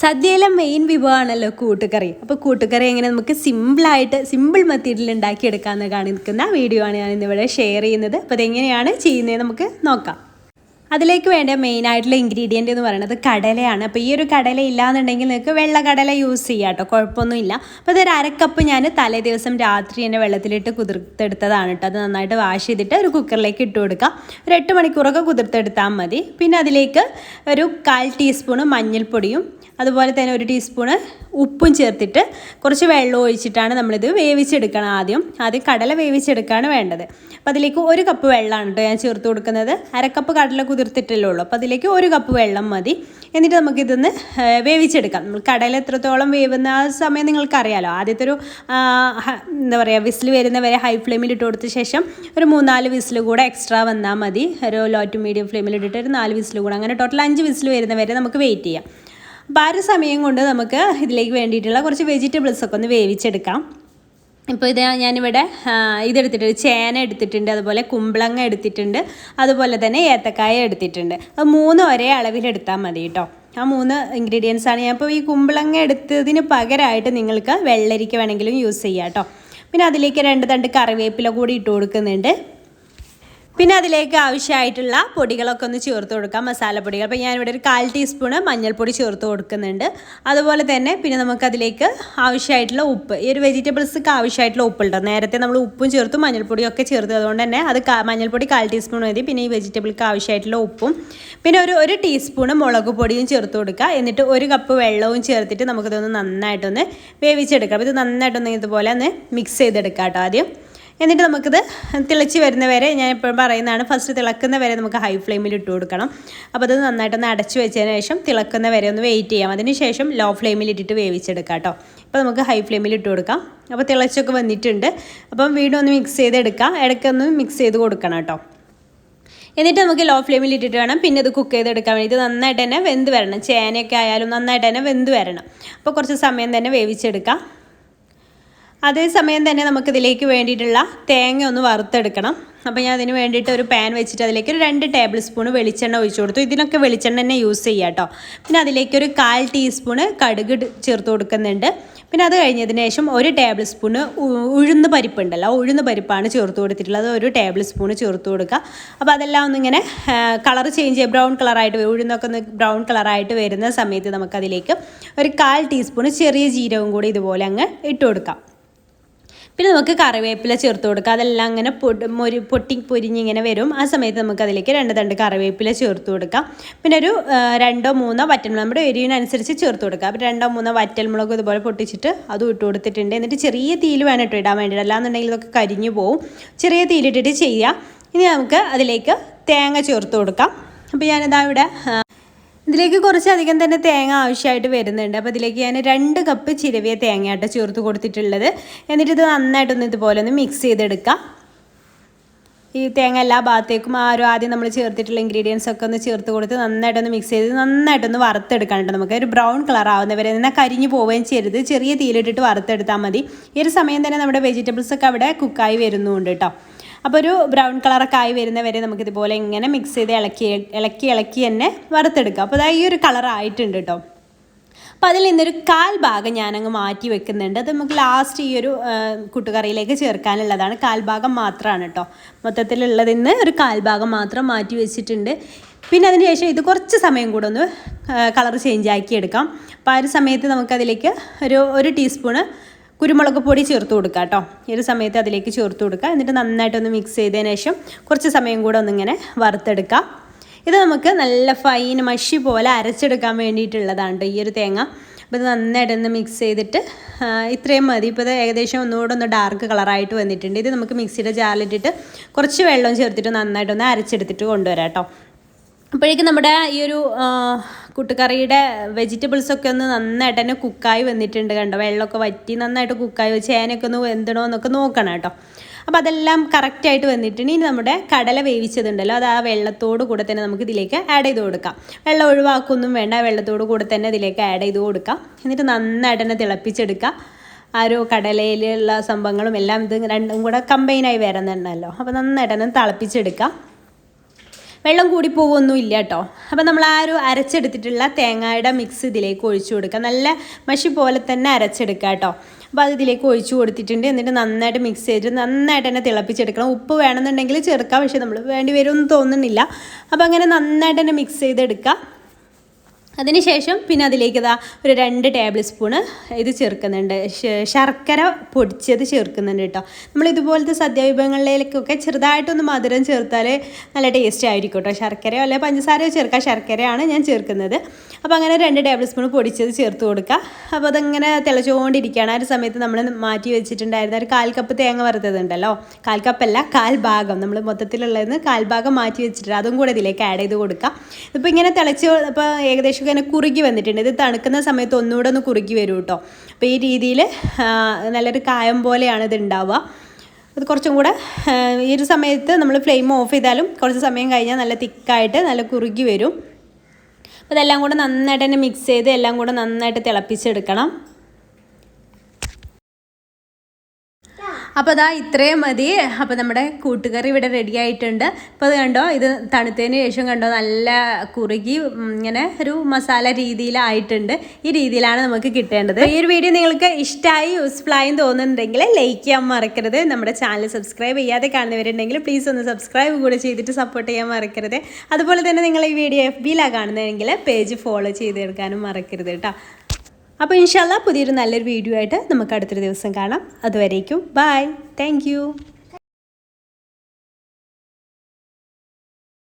സദ്യയിലെ main വിഭവമാണല്ലോ കൂട്ടുകറി. അപ്പോൾ കൂട്ടുകറി എങ്ങനെ നമുക്ക് സിമ്പിൾ മെത്തേഡിൽ ഉണ്ടാക്കിയെടുക്കാമെന്ന് കാണിക്കുന്ന വീഡിയോ ആണ് ഞാൻ ഇന്നിവിടെ ഷെയർ ചെയ്യുന്നത്. അപ്പോൾ അതെങ്ങനെയാണ് ചെയ്യുന്നത് നമുക്ക് നോക്കാം. അതിലേക്ക് വേണ്ട മെയിനായിട്ടുള്ള ഇൻഗ്രീഡിയൻ്റ് എന്ന് പറയുന്നത് കടലയാണ്. അപ്പോൾ ഈ ഒരു കടല ഇല്ലാന്നുണ്ടെങ്കിൽ നിങ്ങൾക്ക് വെള്ള കടല യൂസ് ചെയ്യാം കേട്ടോ, കുഴപ്പമൊന്നുമില്ല. അപ്പോൾ ഇതൊരു അരക്കപ്പ് ഞാൻ തലേ ദിവസം രാത്രി തന്നെ വെള്ളത്തിലിട്ട് കുതിർത്തെടുത്തതാണ് കേട്ടോ. അത് നന്നായിട്ട് വാഷ് ചെയ്തിട്ട് ഒരു കുക്കറിലേക്ക് ഇട്ട് കൊടുക്കുക. ഒരു 8 മണിക്കൂറൊക്കെ കുതിർത്തെടുത്താൽ മതി. പിന്നെ അതിലേക്ക് ഒരു 1/4 ടീസ്പൂണ് മഞ്ഞൾപ്പൊടിയും അതുപോലെ തന്നെ 1 ടീസ്പൂണ് ഉപ്പും ചേർത്തിട്ട് കുറച്ച് വെള്ളം ഒഴിച്ചിട്ടാണ് നമ്മളിത് വേവിച്ചെടുക്കണം. ആദ്യം കടല വേവിച്ചെടുക്കുകയാണ് വേണ്ടത്. അപ്പോൾ അതിലേക്ക് 1 കപ്പ് വെള്ളമാണ് കേട്ടോ ഞാൻ ചേർത്ത് കൊടുക്കുന്നത്. അരക്കപ്പ് കടല കുതിർത്തിട്ടല്ലേ ഉള്ളൂ, അപ്പോൾ അതിലേക്ക് 1 കപ്പ് വെള്ളം മതി. എന്നിട്ട് നമുക്കിതൊന്ന് വേവിച്ചെടുക്കാം. നമ്മൾ കടല എത്രത്തോളം വേവുന്ന ആ സമയം നിങ്ങൾക്കറിയാലോ. ആദ്യത്തെ ഒരു എന്താ പറയുക, വിസിൽ വരുന്ന വരെ ഹൈ ഫ്ലെയിമിൽ ഇട്ട് കൊടുത്ത ശേഷം ഒരു 3-4 വിസിൽ കൂടെ എക്സ്ട്രാ വന്നാൽ മതി. ഒരു ലോ ടു മീഡിയം ഫ്ലെയിമിൽ ഇട്ടിട്ട് ഒരു 4 വിസിൽ കൂടെ, അങ്ങനെ ടോട്ടൽ 5 വിസിൽ വരുന്ന വരെ നമുക്ക് വെയിറ്റ് ചെയ്യാം. അപ്പോൾ ആ ഒരു സമയം കൊണ്ട് നമുക്ക് ഇതിലേക്ക് വേണ്ടിയിട്ടുള്ള കുറച്ച് വെജിറ്റബിൾസൊക്കെ ഒന്ന് വേവിച്ചെടുക്കാം. ഇപ്പോൾ ഞാനിവിടെ ഇതെടുത്തിട്ടുണ്ട്, ചേന എടുത്തിട്ടുണ്ട്, അതുപോലെ കുമ്പളങ്ങ എടുത്തിട്ടുണ്ട്, അതുപോലെ തന്നെ ഏത്തക്കായ എടുത്തിട്ടുണ്ട്. അത് 3 ഒരേ അളവിലെടുത്താൽ മതി കേട്ടോ. ആ 3 ഇൻഗ്രീഡിയൻസാണ് ഞാൻ ഇപ്പോൾ ഈ കുമ്പളങ്ങ എടുത്തതിന് പകരമായിട്ട് നിങ്ങൾക്ക് വെള്ളരിക്ക വേണമെങ്കിലും യൂസ് ചെയ്യാം കേട്ടോ. പിന്നെ അതിലേക്ക് 2 തണ്ട് കറിവേപ്പില കൂടി ഇട്ട് കൊടുക്കുന്നുണ്ട്. പിന്നെ അതിലേക്ക് ആവശ്യമായിട്ടുള്ള പൊടികളൊക്കെ ഒന്ന് ചേർത്ത് കൊടുക്കാം, മസാലപ്പൊടികൾ. അപ്പോൾ ഞാനിവിടെ ഒരു 1/4 ടീസ്പൂണ് മഞ്ഞൾപ്പൊടി ചേർത്ത് കൊടുക്കുന്നുണ്ട്. അതുപോലെ തന്നെ പിന്നെ നമുക്കതിലേക്ക് ആവശ്യമായിട്ടുള്ള ഉപ്പ്, ഈ ഒരു വെജിറ്റബിൾസൊക്കെ ആവശ്യമായിട്ടുള്ള ഉപ്പുണ്ടോ. നേരത്തെ നമ്മൾ ഉപ്പും ചേർത്തു മഞ്ഞൾപ്പൊടിയൊക്കെ ചേർത്ത്, അതുകൊണ്ട് തന്നെ അത് മഞ്ഞൾപ്പൊടി 1/4 ടീസ്പൂൺ മതി. പിന്നെ ഈ വെജിറ്റബിൾക്ക് ആവശ്യമായിട്ടുള്ള ഉപ്പും പിന്നെ ഒരു ടീസ്പൂണ് മുളക് പൊടിയും ചേർത്ത് കൊടുക്കുക. എന്നിട്ട് 1 കപ്പ് വെള്ളവും ചേർത്തിട്ട് നമുക്കിതൊന്ന് നന്നായിട്ടൊന്ന് വേവിച്ചെടുക്കാം. അപ്പോൾ ഇത് നന്നായിട്ടൊന്ന് ഇതുപോലെ ഒന്ന് മിക്സ് ചെയ്തെടുക്കാം കേട്ടോ ആദ്യം. എന്നിട്ട് നമുക്കിത് തിളച്ച് വരുന്ന വരെ, ഞാൻ എപ്പോഴും പറയുന്നതാണ്, ഫസ്റ്റ് തിളക്കുന്ന വരെ നമുക്ക് ഹൈ ഫ്ലെയിമിൽ ഇട്ട് കൊടുക്കണം. അപ്പോൾ അത് നന്നായിട്ടൊന്ന് അടച്ചു വെച്ചതിന് ശേഷം തിളക്കുന്ന വരെ ഒന്ന് വെയിറ്റ് ചെയ്യാം. അതിന് ശേഷം ലോ ഫ്ലെയിമിൽ ഇട്ടിട്ട് വേവിച്ചെടുക്കാം കേട്ടോ. അപ്പോൾ നമുക്ക് ഹൈ ഫ്ലെയിമിൽ ഇട്ട് കൊടുക്കാം. അപ്പോൾ തിളച്ചൊക്കെ വന്നിട്ടുണ്ട്. അപ്പം വീണ്ടും ഒന്ന് മിക്സ് ചെയ്തെടുക്കാം, ഇടയ്ക്കൊന്ന് മിക്സ് ചെയ്ത് കൊടുക്കണം കേട്ടോ. എന്നിട്ട് നമുക്ക് ലോ ഫ്ലെയിമിൽ ഇട്ടിട്ട് വേണം പിന്നെ ഇത് കുക്ക് ചെയ്തെടുക്കാൻ വേണ്ടി. ഇത് നന്നായിട്ട് തന്നെ വെന്ത് വരണം, ചേനയൊക്കെ ആയാലും നന്നായിട്ട് തന്നെ വെന്ത് വരണം. അപ്പോൾ കുറച്ച് സമയം തന്നെ വേവിച്ചെടുക്കാം. അതേസമയം തന്നെ നമുക്കിതിലേക്ക് വേണ്ടിയിട്ടുള്ള തേങ്ങ ഒന്ന് വറുത്തെടുക്കണം. അപ്പോൾ ഞാൻ അതിന് വേണ്ടിയിട്ട് ഒരു പാൻ വെച്ചിട്ട് അതിലേക്ക് ഒരു 2 ടേബിൾ സ്പൂൺ വെളിച്ചെണ്ണ ഒഴിച്ചു കൊടുത്തു. ഇതിനൊക്കെ വെളിച്ചെണ്ണ തന്നെ യൂസ് ചെയ്യുക കേട്ടോ. പിന്നെ അതിലേക്ക് ഒരു 1/4 ടീസ്പൂണ് കടുക് ചേർത്ത് കൊടുക്കുന്നുണ്ട്. പിന്നെ അത് കഴിഞ്ഞതിന് ശേഷം 1 ടേബിൾ സ്പൂണ് ഉഴുന്ന് പരിപ്പുണ്ടല്ലോ, ഉഴുന്ന് പരിപ്പാണ് ചേർത്ത് കൊടുത്തിട്ടുള്ളത്. 1 ടേബിൾ സ്പൂണ് ചേർത്ത് കൊടുക്കുക. അപ്പോൾ അതെല്ലാം ഒന്നിങ്ങനെ കളർ ചേഞ്ച് ചെയ്യുക, ബ്രൗൺ കളറായിട്ട്, ഉഴുന്നൊക്കെ ഒന്ന് ബ്രൗൺ കളറായിട്ട് വരുന്ന സമയത്ത് നമുക്കതിലേക്ക് ഒരു 1/4 ടീസ്പൂണ് ചെറിയ ജീരകം കൂടി ഇതുപോലെ അങ്ങ് ഇട്ട് കൊടുക്കാം. പിന്നെ നമുക്ക് കറിവേപ്പില ചേർത്ത് കൊടുക്കുക. അതെല്ലാം അങ്ങനെ പൊരിഞ്ഞിങ്ങനെ വരും. ആ സമയത്ത് നമുക്കതിലേക്ക് 2 തണ്ട് കറിവേപ്പില ചേർത്ത് കൊടുക്കാം. പിന്നെ ഒരു 2-3 വറ്റൽമുളക്, നമ്മുടെ എരിവിനനുസരിച്ച് ചേർത്ത് കൊടുക്കുക. അപ്പോൾ 2-3 വറ്റൽമുളക് ഇതുപോലെ പൊട്ടിച്ചിട്ട് അതും ഇട്ട് കൊടുത്തിട്ടുണ്ട്. എന്നിട്ട് ചെറിയ തീയിൽ വേണം ഇട്ട് ഇടാൻ വേണ്ടിയിട്ട്, അല്ലാന്നുണ്ടെങ്കിൽ ഇതൊക്കെ കരിഞ്ഞു പോവും. ചെറിയ തീയിലിട്ടിട്ട് ചെയ്യുക. ഇനി നമുക്ക് അതിലേക്ക് തേങ്ങ ചേർത്ത് കൊടുക്കാം. അപ്പോൾ ഞാനിതാ ഇവിടെ ഇതിലേക്ക് കുറച്ചധികം തന്നെ തേങ്ങ ആവശ്യമായിട്ട് വരുന്നുണ്ട്. അപ്പോൾ ഇതിലേക്ക് ഞാൻ 2 കപ്പ് ചിരവിയ തേങ്ങയായിട്ട് ചേർത്ത് കൊടുത്തിട്ടുള്ളത്. എന്നിട്ട് ഇത് നന്നായിട്ടൊന്ന് ഇതുപോലെ ഒന്ന് മിക്സ് ചെയ്തെടുക്കാം. ഈ തേങ്ങ എല്ലാ ഭാഗത്തേക്കും ആദ്യം നമ്മൾ ചേർത്തിട്ടുള്ള ഇൻഗ്രീഡിയൻസ് ഒക്കെ ഒന്ന് ചേർത്ത് കൊടുത്ത് നന്നായിട്ടൊന്ന് മിക്സ് ചെയ്ത് നന്നായിട്ടൊന്ന് വറുത്തെടുക്കാനുണ്ട്. നമുക്ക് ഒരു ബ്രൗൺ കളർ ആവുന്നവരെ, എന്നാൽ കരിഞ്ഞു പോവുകയും ചെയ്യരുത്. ചെറിയ തീയിലിട്ടിട്ട് വറുത്തെടുത്താൽ മതി. ഈ ഒരു സമയം തന്നെ നമ്മുടെ വെജിറ്റബിൾസൊക്കെ അവിടെ കുക്കായി വരുന്നുണ്ട് കേട്ടോ. അപ്പോൾ ഒരു ബ്രൗൺ കളറൊക്കെ ആയി വരുന്നവരെ നമുക്കിതുപോലെ ഇങ്ങനെ മിക്സ് ചെയ്ത് ഇളക്കി തന്നെ വറുത്തെടുക്കാം. അപ്പോൾ അതായത് ഈ ഒരു കളറായിട്ടുണ്ട് കേട്ടോ. അപ്പോൾ അതിൽ നിന്നൊരു 1/4 ഭാഗം ഞാനങ്ങ് മാറ്റി വെക്കുന്നുണ്ട്. അത് നമുക്ക് ലാസ്റ്റ് ഈ ഒരു കൂട്ടുകറിയിലേക്ക് ചേർക്കാനുള്ളതാണ്. 1/4 ഭാഗം മാത്രമാണ് കേട്ടോ. മൊത്തത്തിലുള്ളതിൽ നിന്ന് ഒരു 1/4 ഭാഗം മാത്രം മാറ്റി വെച്ചിട്ടുണ്ട്. പിന്നെ അതിന് ശേഷം ഇത് കുറച്ച് സമയം കൂടെ ഒന്ന് കളർ ചേഞ്ച് ആക്കി എടുക്കാം. അപ്പോൾ ആ ഒരു സമയത്ത് നമുക്കതിലേക്ക് ഒരു ടീസ്പൂണ് കുരുമുളക് പൊടി ചേർത്ത് കൊടുക്കുക കേട്ടോ. ഈ ഒരു സമയത്ത് അതിലേക്ക് ചേർത്ത് കൊടുക്കുക. എന്നിട്ട് നന്നായിട്ടൊന്ന് മിക്സ് ചെയ്തതിന് ശേഷം കുറച്ച് സമയം കൂടെ ഒന്നിങ്ങനെ വറുത്തെടുക്കാം. ഇത് നമുക്ക് നല്ല ഫൈൻ മഷി പോലെ അരച്ചെടുക്കാൻ വേണ്ടിയിട്ടുള്ളതാണ് കേട്ടോ ഈ ഒരു തേങ്ങ. അപ്പോൾ ഇത് നന്നായിട്ടൊന്ന് മിക്സ് ചെയ്തിട്ട് ഇത്രയും മതി. ഇപ്പോൾ ഇത് ഏകദേശം ഒന്നുകൂടെ ഒന്ന് ഡാർക്ക് കളറായിട്ട് വന്നിട്ടുണ്ട്. ഇത് നമുക്ക് മിക്സിയുടെ ജാറിലിട്ടിട്ട് കുറച്ച് വെള്ളം ചേർത്തിട്ട് നന്നായിട്ടൊന്ന് അരച്ചെടുത്തിട്ട് കൊണ്ടുവരാം കേട്ടോ. അപ്പോഴേക്കും നമ്മുടെ ഈ ഒരു കൂട്ടുകറിയുടെ വെജിറ്റബിൾസൊക്കെ ഒന്ന് നന്നായിട്ട് തന്നെ കുക്കായി വന്നിട്ടുണ്ട് കണ്ടോ. വെള്ളമൊക്കെ വറ്റി നന്നായിട്ട് കുക്കായി, ചേനയൊക്കെ ഒന്ന് വെന്തണോ എന്നൊക്കെ നോക്കണം കേട്ടോ. അപ്പോൾ അതെല്ലാം കറക്റ്റായിട്ട് വന്നിട്ടുണ്ട്. ഇനി നമ്മുടെ കടല വേവിച്ചതുണ്ടല്ലോ, അത് ആ വെള്ളത്തോട് കൂടെ തന്നെ നമുക്ക് ഇതിലേക്ക് ആഡ് ചെയ്ത് കൊടുക്കാം. വെള്ളം ഒഴിവാക്കൊന്നും വേണ്ട, വെള്ളത്തോട് കൂടെ തന്നെ ഇതിലേക്ക് ആഡ് ചെയ്ത് കൊടുക്കാം. എന്നിട്ട് നന്നായിട്ട് തന്നെ തിളപ്പിച്ചെടുക്കുക. ആ ഒരു കടലയിലുള്ള സംഭവങ്ങളും എല്ലാം ഇത് രണ്ടും കൂടെ കമ്പൈനായി വരുന്നുണ്ടല്ലോ. അപ്പോൾ നന്നായിട്ട് തന്നെ തിളപ്പിച്ചെടുക്കാം. വെള്ളം കൂടി പോവൊന്നും ഇല്ല കേട്ടോ. അപ്പോൾ നമ്മൾ ആ ഒരു അരച്ചെടുത്തിട്ടുള്ള തേങ്ങയുടെ മിക്സ് ഇതിലേക്ക് ഒഴിച്ചു കൊടുക്കുക. നല്ല മഷി പോലെ തന്നെ അരച്ചെടുക്കുക കേട്ടോ. അപ്പോൾ അത് ഇതിലേക്ക് ഒഴിച്ചു കൊടുത്തിട്ടുണ്ട്. എന്നിട്ട് നന്നായിട്ട് മിക്സ് ചെയ്തിട്ട് നന്നായിട്ട് തന്നെ തിളപ്പിച്ചെടുക്കണം. ഉപ്പ് വേണമെന്നുണ്ടെങ്കിൽ ചേർക്കാം, പക്ഷേ നമ്മൾ വേണ്ടി വരുമെന്ന് തോന്നുന്നില്ല. അപ്പോൾ അങ്ങനെ നന്നായിട്ട് തന്നെ മിക്സ് ചെയ്തെടുക്കുക. അതിനുശേഷം പിന്നെ അതിലേക്ക് ഒരു 2 ടേബിൾ സ്പൂണ് ഇത് ചേർക്കുന്നുണ്ട്, ശർക്കര പൊടിച്ചത് ചേർക്കുന്നുണ്ട് കേട്ടോ. നമ്മൾ ഇതുപോലത്തെ സദ്യ വിഭവങ്ങളിലേക്കൊക്കെ ചെറുതായിട്ടൊന്ന് മധുരം ചേർത്താൽ നല്ല ടേസ്റ്റ് ആയിരിക്കും കേട്ടോ. ശർക്കരയോ അല്ലെങ്കിൽ പഞ്ചസാരയോ ചേർക്കാം, ശർക്കരയാണ് ഞാൻ ചേർക്കുന്നത്. അപ്പോൾ അങ്ങനെ 2 ടേബിൾ സ്പൂൺ പൊടിച്ചത് ചേർത്ത് കൊടുക്കുക. അപ്പോൾ അതങ്ങനെ തിളച്ചുകൊണ്ടിരിക്കുകയാണ്. ആ ഒരു സമയത്ത് നമ്മൾ മാറ്റി വെച്ചിട്ടുണ്ടായിരുന്ന ഒരു 1/4 കപ്പ് തേങ്ങ വറുത്തതുണ്ടല്ലോ, 1/4 കപ്പല്ല 1/4 ഭാഗം, നമ്മൾ മൊത്തത്തിലുള്ളതെന്ന് 1/4 ഭാഗം മാറ്റി വെച്ചിട്ട് അതും കൂടെ ഇതിലേക്ക് ആഡ് ചെയ്ത് കൊടുക്കുക. ഇപ്പോൾ ഇങ്ങനെ തിളച്ച് ഇപ്പോൾ ഏകദേശം ഇങ്ങനെ കുറുകി വന്നിട്ടുണ്ട്. ഇത് തണുക്കുന്ന സമയത്ത് ഒന്നുകൂടെ ഒന്ന് കുറുകി വരും കേട്ടോ. അപ്പോൾ ഈ രീതിയിൽ നല്ലൊരു കായം പോലെയാണ് ഇത് ഉണ്ടാവുക. അത് കുറച്ചും കൂടെ ഈ ഒരു സമയത്ത് നമ്മൾ ഫ്ലെയിം ഓഫ് ചെയ്താലും കുറച്ച് സമയം കഴിഞ്ഞാൽ നല്ല തിക്കായിട്ട് നല്ല കുറുകി വരും. അപ്പോൾ ഇതെല്ലാം കൂടെ നന്നായിട്ട് തന്നെ മിക്സ് ചെയ്ത് എല്ലാം കൂടെ നന്നായിട്ട് തിളപ്പിച്ചെടുക്കണം. അപ്പോൾ അതാ ഇത്രയും മതി. അപ്പോൾ നമ്മുടെ കൂട്ടുകറി ഇവിടെ റെഡി ആയിട്ടുണ്ട്. അപ്പോൾ അത് കണ്ടോ, ഇത് തണുത്തതിന് ശേഷം കണ്ടോ നല്ല കുറുകി ഇങ്ങനെ ഒരു മസാല രീതിയിലായിട്ടുണ്ട്. ഈ രീതിയിലാണ് നമുക്ക് കിട്ടേണ്ടത്. ഈ ഒരു വീഡിയോ നിങ്ങൾക്ക് ഇഷ്ടമായി യൂസ്ഫുൾ ആയി തോന്നുന്നുണ്ടെങ്കിൽ ലൈക്ക് ചെയ്യാൻ മറക്കരുത്. നമ്മുടെ ചാനൽ സബ്സ്ക്രൈബ് ചെയ്യാതെ കാണുന്നവരുണ്ടെങ്കിൽ പ്ലീസ് ഒന്ന് സബ്സ്ക്രൈബ് കൂടെ ചെയ്തിട്ട് സപ്പോർട്ട് ചെയ്യാൻ മറക്കരുത്. അതുപോലെ തന്നെ നിങ്ങൾ ഈ വീഡിയോ FBയിലാണ് കാണുന്നതെങ്കിൽ പേജ് ഫോളോ ചെയ്തെടുക്കാനും മറക്കരുത് കേട്ടോ. അപ്പോൾ ഇൻഷാല്ലാ പുതിയൊരു നല്ലൊരു വീഡിയോ ആയിട്ട് നമുക്ക് അടുത്തൊരു ദിവസം കാണാം. അതുവരേക്കും ബൈ, താങ്ക് യു.